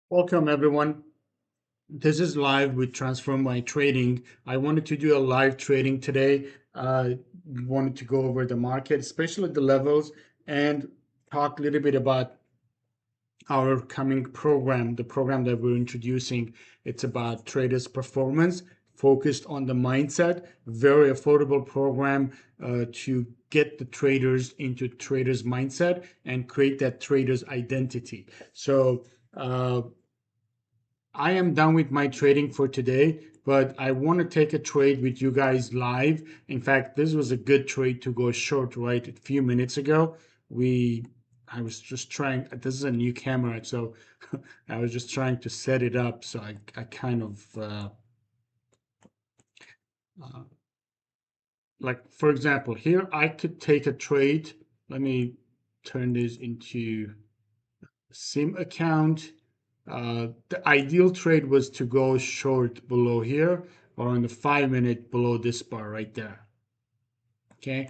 Welcome, everyone. This is live with Transform My Trading. I wanted to do a live trading today. Wanted to go over the market, especially the levels, and talk a little bit about our coming program, the program that we're introducing. It's about traders' performance, focused on the mindset. Very affordable program to get the traders into traders' mindset and create that traders' identity. So. I am done with my trading for today, but I want to take a trade with you guys live. In fact, this was a good trade to go short right a few minutes ago. We I was just trying, this is a new camera, so I was just trying to set it up. So I kind of, uh, like, for example, here I could take a trade. Let me turn this into sim account. The ideal trade was to go short below here or on the 5 minute below this bar right there. Okay.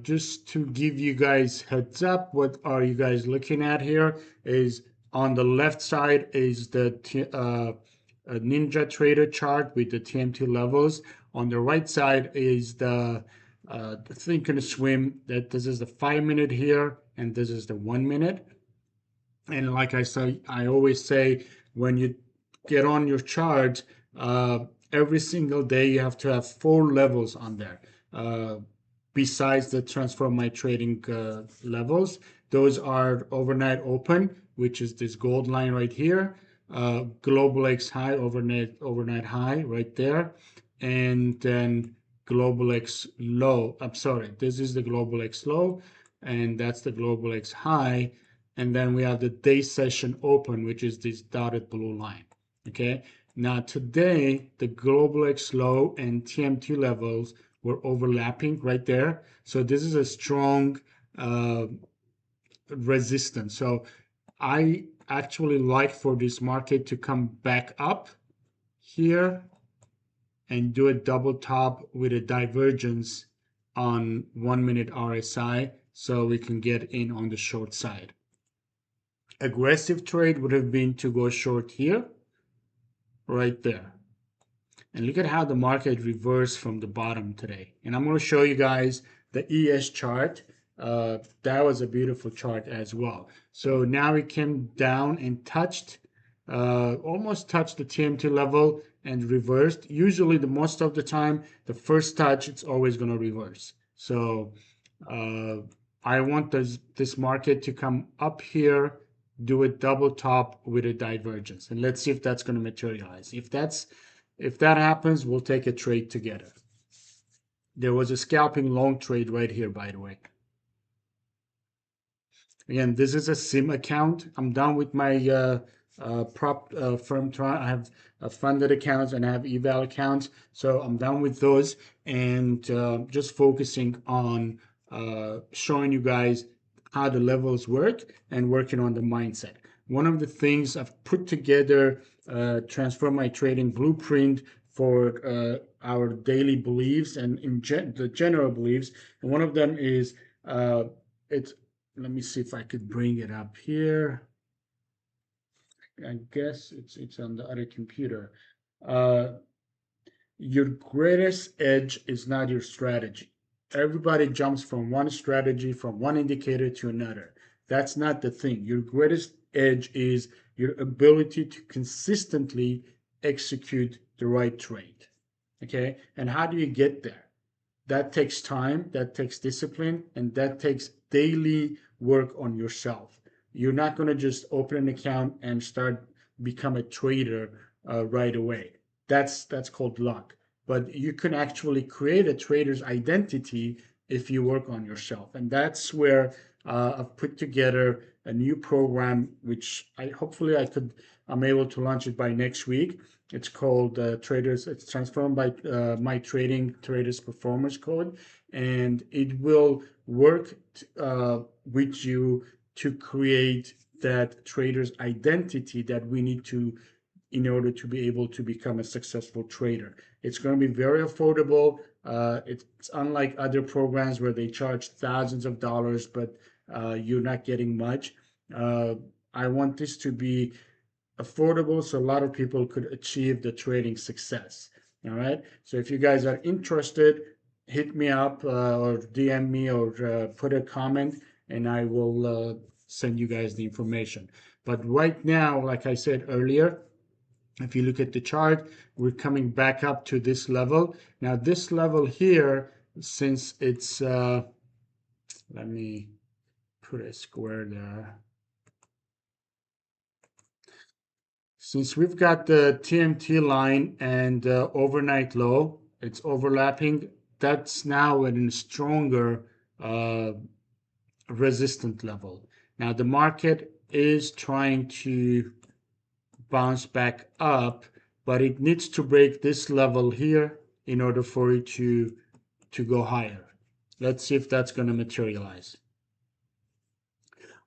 Just to give you guys heads up, what are you guys looking at here is on the left side is the Ninja Trader chart with the TMT levels. On the right side is the Think and Swim. That this is the 5 minute here, and this is the 1 minute. And like I always say, when you get on your chart, every single day you have to have 4 levels on there. Besides the transform my trading levels, those are overnight open, which is this gold line right here, global X high, overnight high right there, and then global X low. I'm sorry, this is the global X low, and that's the global X high, and then we have the day session open, which is this dotted blue line. Okay, now today the global X low and TMT levels were overlapping right there, so this is a strong uh, resistance. So I actually like for this market to come back up here and do a double top with a divergence on 1 minute RSI, so we can get in on the short side. Aggressive trade would have been to go short here, right there. And look at how the market reversed from the bottom today. And I'm going to show you guys the ES chart. That was a beautiful chart as well. So now it came down and touched, almost touched the TMT level and reversed. Usually, the most of the time, the first touch, it's always going to reverse. So uh, I want this market to come up here, do a double top with a divergence, and let's see if that's going to materialize. If that happens, we'll take a trade together. There was a scalping long trade right here, by the way. Again, this is a sim account. I'm done with my prop firm trial. I have funded accounts and I have eval accounts. So I'm done with those and just focusing on showing you guys how the levels work and working on the mindset. One of the things I've put together, transform my trading blueprint for our daily beliefs and the general beliefs. And one of them is it's let me see if I could bring it up here. I guess it's on the other computer. Uh, your greatest edge is not your strategy. Everybody jumps from one strategy, from one indicator to another. That's not the thing. Your greatest edge is your ability to consistently execute the right trade. Okay? And how do you get there? That takes time, that takes discipline, and that takes daily work on yourself. You're not going to just open an account and start become a trader right away. That's called luck. But you can actually create a trader's identity if you work on yourself, and that's where I've put together a new program, which I'm able to launch it by next week. It's called Traders. It's transformed by My Trading Traders Performance Code, and it will work with you to create that trader's identity that we need to in order to be able to become a successful trader. It's going to be very affordable. It's unlike other programs where they charge thousands of dollars, but you're not getting much. Uh, I want this to be affordable so a lot of people could achieve the trading success. All right. So if you guys are interested, hit me up or DM me or put a comment and I will send you guys the information. But right now, like I said earlier, if you look at the chart, we're coming back up to this level. Now, this level here, since it's, let me put a square there. Since we've got the TMT line and overnight low, it's overlapping. That's now at a stronger uh, resistant level. Now the market is trying to bounce back up, but it needs to break this level here in order for it to go higher. Let's see if that's going to materialize.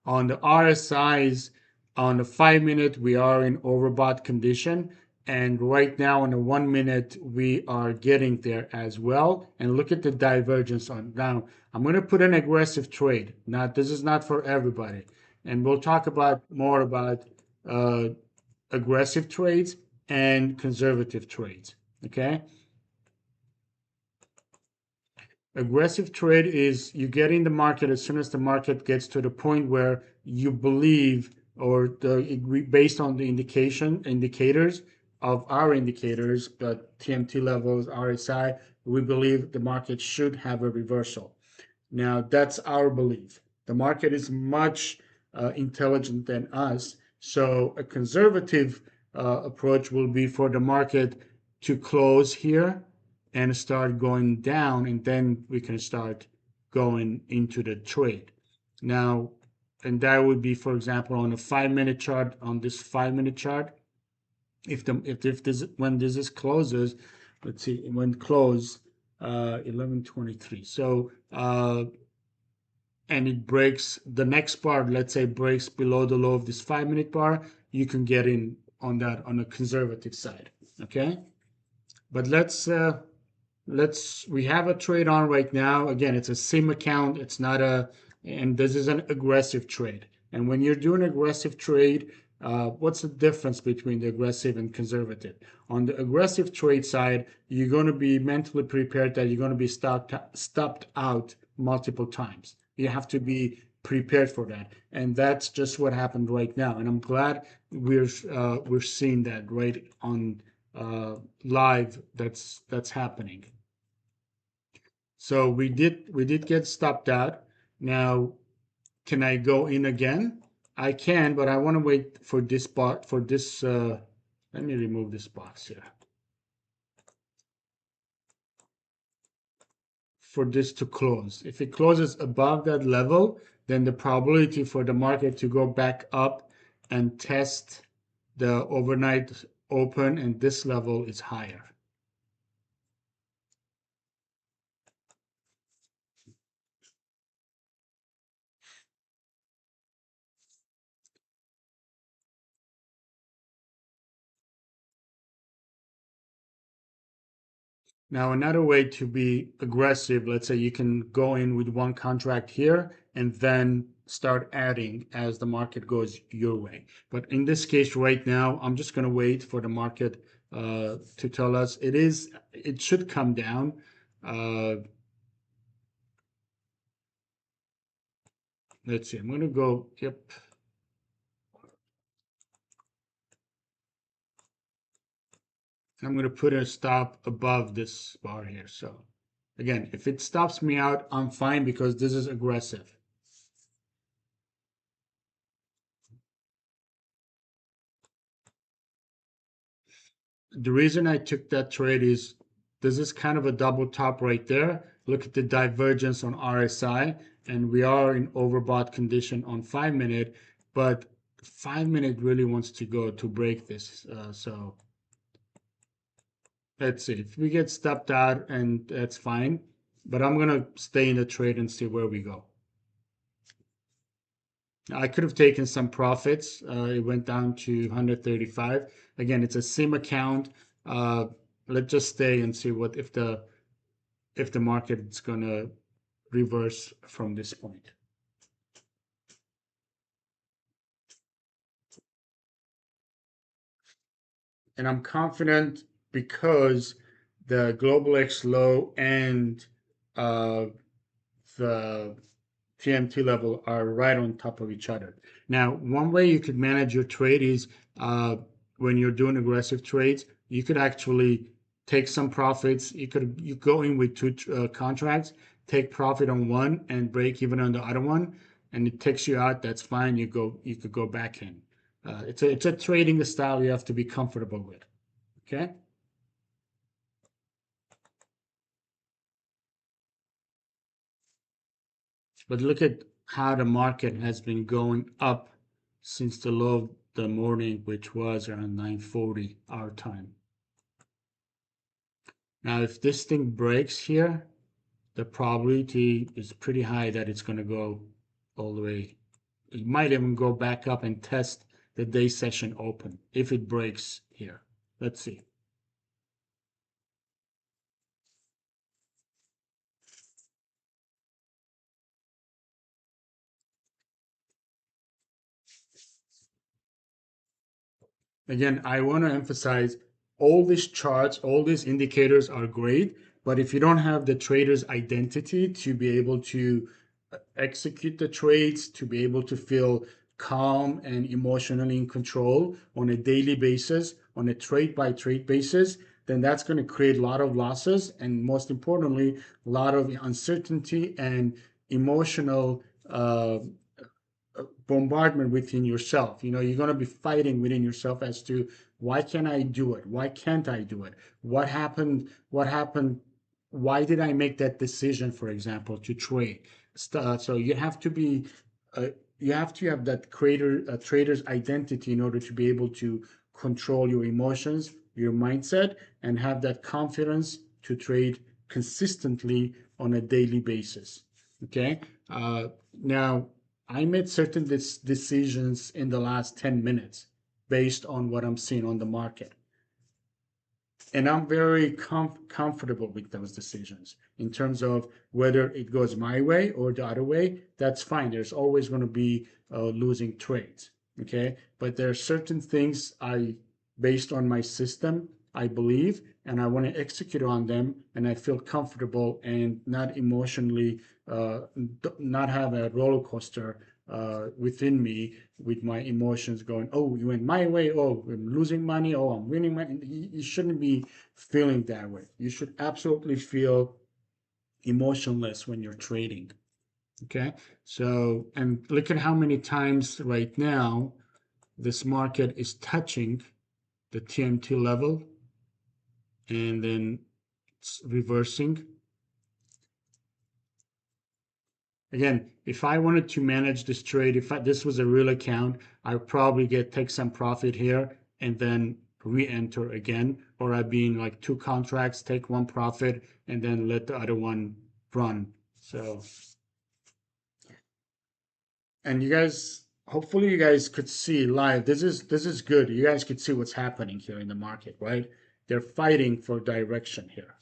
On the RSIs, on the 5 minute, we are in overbought condition. And right now on the 1 minute, we are getting there as well. And look at the divergence on now. I'm going to put an aggressive trade. Now, this is not for everybody. And we'll talk about more about uh, aggressive trades and conservative trades. Okay. Aggressive trade is you get in the market as soon as the market gets to the point where you believe or based on the indicators of our indicators, the TMT levels, RSI, we believe the market should have a reversal. Now, that's our belief. The market is much intelligent than us. So, a conservative approach will be for the market to close here and start going down, and then we can start going into the trade. Now, and that would be, for example, on a 5 minute chart, on this 5 minute chart, if this when this is closes, let's see, when close 11:23. So and it breaks the next bar, let's say breaks below the low of this 5 minute bar, you can get in on that on a conservative side. Okay, but let's we have a trade on right now. Again, it's a sim account, it's not a, and this is an aggressive trade. And when you're doing aggressive trade, what's the difference between the aggressive and conservative? On the aggressive trade side, you're going to be mentally prepared that you're going to be stopped out multiple times. You have to be prepared for that, and that's just what happened right now. And I'm glad we're seeing that right on live. That's happening. So we did get stopped out. Now, can I go in again? I can, but I want to wait for this box for this. Let me remove this box here for this to close. If it closes above that level, then the probability for the market to go back up and test the overnight open and this level is higher. Now, another way to be aggressive, let's say you can go in with one contract here and then start adding as the market goes your way. But in this case, right now, I'm just going to wait for the market to tell us it should come down. Uh, let's see, I'm going to go, yep. I'm going to put a stop above this bar here. So again, if it stops me out, I'm fine because this is aggressive. The reason I took that trade is this is kind of a double top right there. Look at the divergence on RSI, and we are in overbought condition on 5 minute, but 5 minute really wants to go to break this. So let's see if we get stopped out, and that's fine. But I'm gonna stay in the trade and see where we go. I could have taken some profits. It went down to 135. Again, it's a sim account. Uh, let's just stay and see what if the market is gonna reverse from this point. and I'm confident because the global X low and uh, the TMT level are right on top of each other. Now, one way you could manage your trade is when you're doing aggressive trades, you could actually take some profits. You go in with two contracts, take profit on one and break even on the other one, and it takes you out. That's fine. You could go back in. It's a trading style you have to be comfortable with. Okay. But look at how the market has been going up since the low of the morning, which was around 9:40 our time. Now, if this thing breaks here, the probability is pretty high that it's going to go all the way. It might even go back up and test the day session open if it breaks here. Let's see. Again, I want to emphasize all these charts, all these indicators are great, but if you don't have the trader's identity to be able to execute the trades, to be able to feel calm and emotionally in control on a daily basis, on a trade by trade basis, then that's going to create a lot of losses and most importantly, a lot of uncertainty and emotional bombardment within yourself. You're going to be fighting within yourself as to why can't I do it? Why can't I do it? What happened? What happened? Why did I make that decision, for example, to trade? So uh, you have to have that trader's identity in order to be able to control your emotions, your mindset, and have that confidence to trade consistently on a daily basis. Okay. Now, I made certain decisions in the last 10 minutes based on what I'm seeing on the market. And I'm very comfortable with those decisions in terms of whether it goes my way or the other way. That's fine. There's always going to be losing trades. Okay. But there are certain things based on my system, I believe, and I want to execute on them. And I feel comfortable and not emotionally, not have a roller coaster within me with my emotions going, oh, you went my way, oh, I'm losing money, oh, I'm winning money. You shouldn't be feeling that way. You should absolutely feel emotionless when you're trading. Okay. So, and look at how many times right now this market is touching the TMT level and then it's reversing. Again, if I wanted to manage this trade, this was a real account, I would probably take some profit here and then re-enter again, or I'd be in like two contracts, take one profit and then let the other one run. So, and you guys, hopefully you guys could see live. This is good. You guys could see what's happening here in the market, right? They're fighting for direction here.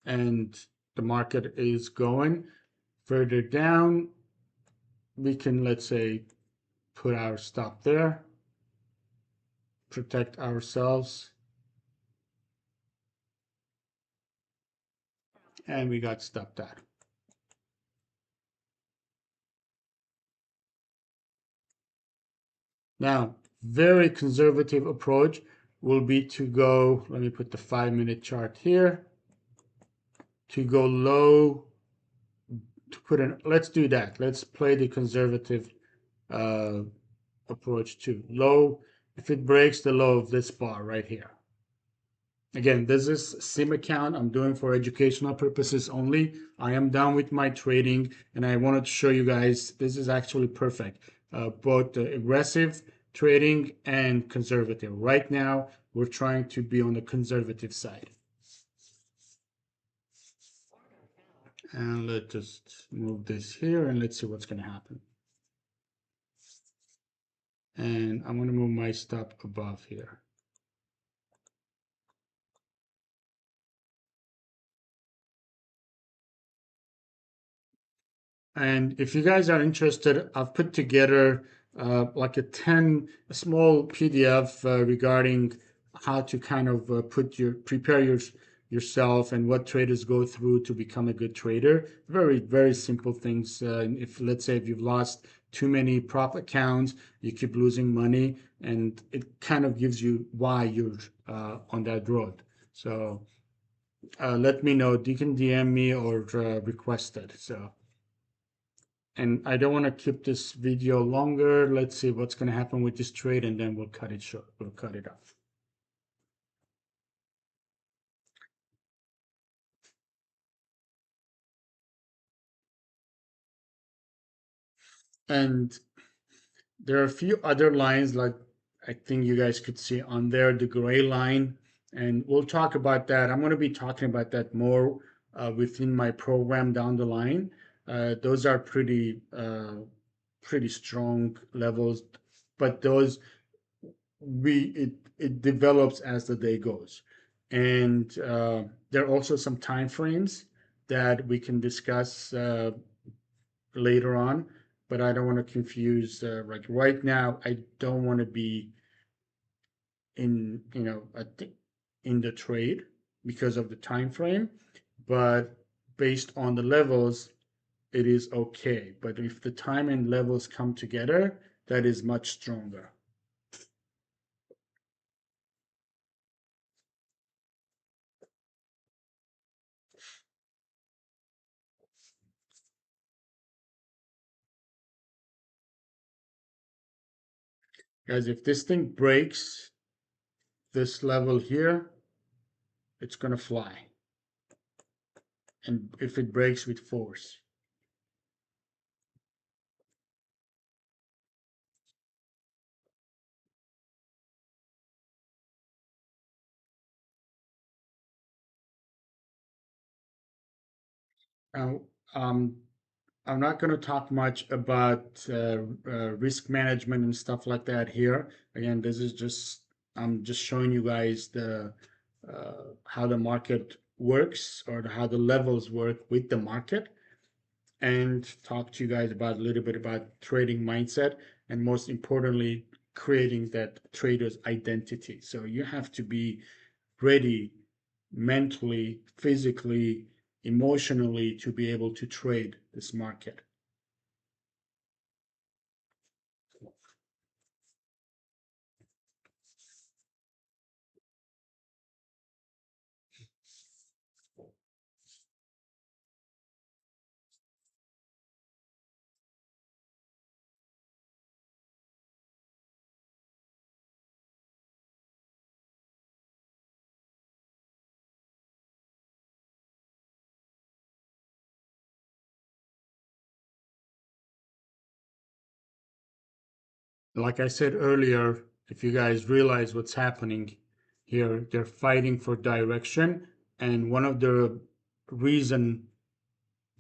And the market is going further down. We can, let's say, put our stop there, protect ourselves, and we got stopped at. Now, very conservative approach will be to go, let me put the 5-minute chart here, to go low, let's do that. Let's play the conservative uh, approach too. Low, if it breaks the low of this bar right here. Again, this is sim account I'm doing for educational purposes only. I am done with my trading and I wanted to show you guys this is actually perfect. Both aggressive trading and conservative. Right now, we're trying to be on the conservative side. And let's just move this here and let's see what's going to happen. And I'm going to move my stop above here. And if you guys are interested, I've put together like a small PDF regarding how to kind of prepare yourself and what traders go through to become a good trader. Very, very simple things. If let's say if you've lost too many prop accounts, you keep losing money, and it kind of gives you why you're on that road. So let me know. You can DM me or request it. So. And I don't want to keep this video longer. Let's see what's going to happen with this trade, and then we'll cut it short. We'll cut it off. And there are a few other lines, like I think you guys could see on there, the gray line, and we'll talk about that. I'm going to be talking about that more within my program down the line. Those are pretty strong levels, but those it develops as the day goes, and there are also some time frames that we can discuss later on, but I don't want to confuse. Like right now, I don't want to be in in the trade because of the time frame, but based on the levels, it is okay. But if the time and levels come together, that is much stronger. Guys, if this thing breaks this level here, it's gonna fly. And if it breaks with force. Now, um, I'm not going to talk much about risk management and stuff like that here. Again, this is just I'm just showing you guys the how the market works or how the levels work with the market, and talk to you guys about a little bit about trading mindset, and most importantly, creating that trader's identity. So you have to be ready mentally, physically, emotionally to be able to trade this market. Like I said earlier, if you guys realize what's happening here, they're fighting for direction. And one of the reason,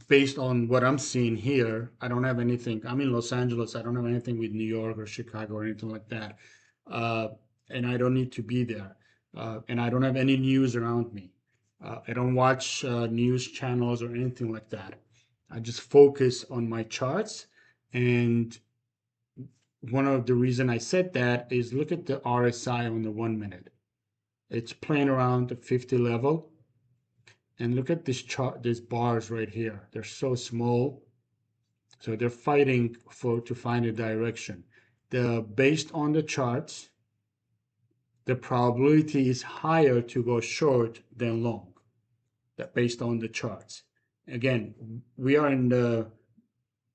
based on what I'm seeing here, I don't have anything. I'm in Los Angeles. I don't have anything with New York or Chicago or anything like that. Uh, and I don't need to be there. And I don't have any news around me. I don't watch news channels or anything like that. I just focus on my charts. And one of the reason I said that is look at the RSI on the 1 minute. It's playing around the 50 level. And look at this chart, these bars right here. They're so small. So they're fighting for to find a direction. Based on the charts, the probability is higher to go short than long. That based on the charts. Again, we are in the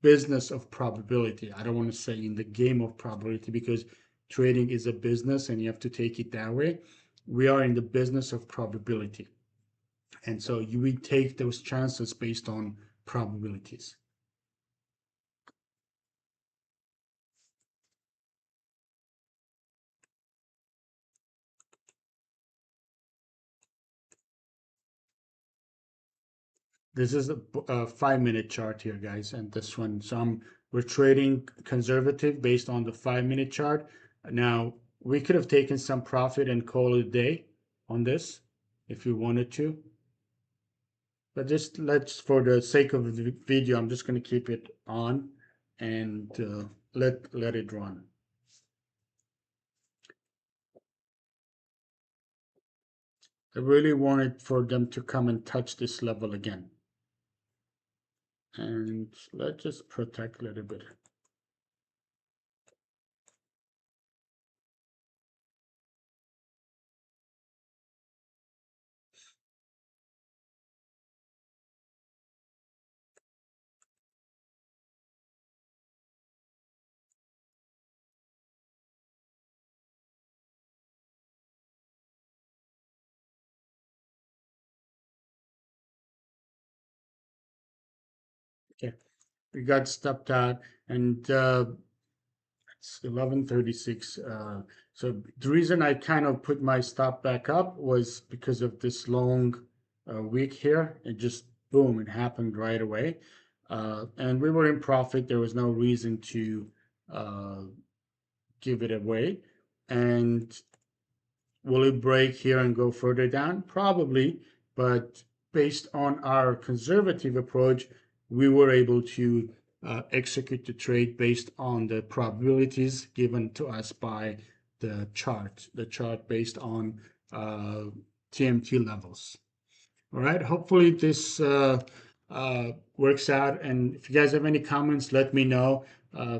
business of probability. I don't want to say in the game of probability because trading is a business and you have to take it that way. We are in the business of probability. And so we take those chances based on probabilities. This is a 5 minute chart here, guys, and this one. So we're trading conservative based on the 5 minute chart. Now, we could have taken some profit and call it a day on this if we wanted to. But just let's, for the sake of the video, I'm just going to keep it on and let it run. I really wanted for them to come and touch this level again. And let's just protect a little bit. Okay, we got stopped out, and it's 11:36. So the reason I kind of put my stop back up was because of this long week here. It just boom, it happened right away. And we were in profit. There was no reason to uh, give it away. And will it break here and go further down? Probably, but based on our conservative approach, we were able to execute the trade based on the probabilities given to us by the chart based on uh, TMT levels. All right. Hopefully this works out. And if you guys have any comments, let me know. Uh,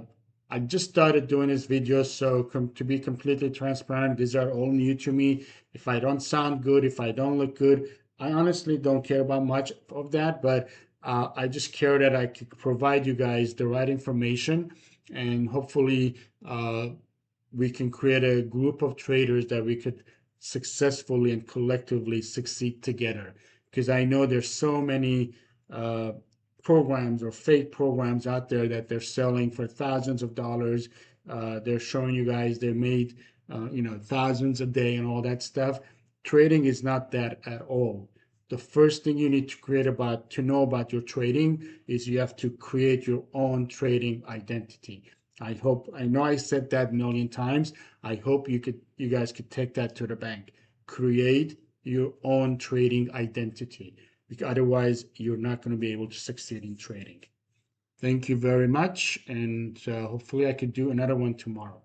I just started doing this video, so to be completely transparent, these are all new to me. If I don't sound good, if I don't look good, I honestly don't care about much of that, but I just care that I could provide you guys the right information, and hopefully we can create a group of traders that we could successfully and collectively succeed together. Because I know there's so many uh, programs or fake programs out there that they're selling for thousands of dollars. They're showing you guys they made thousands a day and all that stuff. Trading is not that at all. The first thing you need to create about to know about your trading is you have to create your own trading identity. I know I said that a million times. I hope you guys could take that to the bank. Create your own trading identity, because otherwise you're not going to be able to succeed in trading. Thank you very much, and hopefully I could do another one tomorrow.